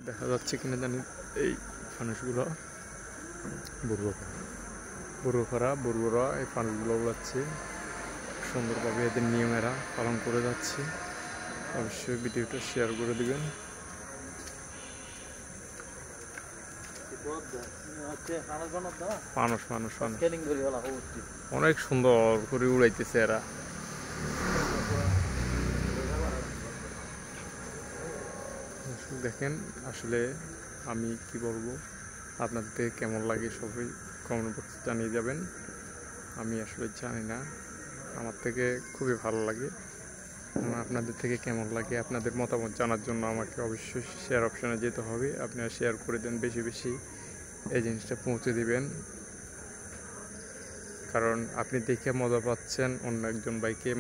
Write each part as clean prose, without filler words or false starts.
দেখা যাচ্ছে কিনা জানি এই ফানুসগুলো বড়ুয়ারা এই ফানুসগুলো উড়াচ্ছে সুন্দরভাবে এদের নিয়মেরা পালন করে যাচ্ছে। অবশ্যই ভিডিওটা শেয়ার করে দিবেন। মানুষ অনেক সুন্দর করে উড়াইতেছে এরা। দেখেন আসলে আমি কি বলবো, আপনাদের থেকে কেমন লাগে সবাই কমেন্ট বক্সে জানিয়ে যাবেন। আমি আসলে জানি না, আমার থেকে খুবই ভালো লাগে। আপনাদের থেকে কেমন লাগে আপনাদের মতামত জানার জন্য আমাকে অবশ্যই শেয়ার অপশানে যেতে হবে। আপনারা শেয়ার করে দেন, বেশি বেশি এই জিনিসটা পৌঁছে দিবেন, কারণ আপনি দেখে মজা পাচ্ছেন, অন্য একজন ভাইকে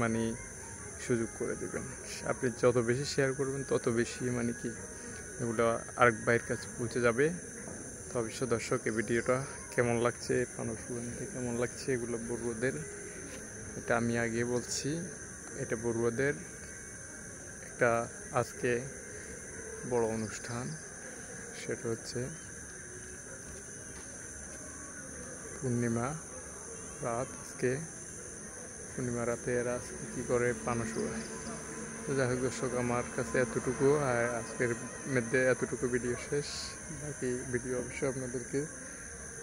সুযোগ করে দিবেন। আপনি যত বেশি শেয়ার করবেন তত বেশি কি এগুলো আরেক ভাইয়ের কাছে পৌঁছে যাবে। তো অবশ্যই দর্শক, এই ভিডিওটা কেমন লাগছে, ফানুস উড়ানিতে কেমন লাগছে, এগুলো বড়ুয়াদের, এটা আমি আগে বলছি, এটা বড়ুয়াদের একটা আজকে বড় অনুষ্ঠান। সেটা হচ্ছে পূর্ণিমা রাত। আজকে পূর্ণিমা রাতে এরা আজকে কী করে ফানুস উড়ায়। তো যাই হোক দর্শক, আমার কাছে এতটুকু, আর আজকের মধ্যে এতটুকু ভিডিও শেষ। বাকি ভিডিও অবশ্যই আপনাদেরকে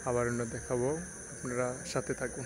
আবার দেখাবো, আপনারা সাথে থাকুন।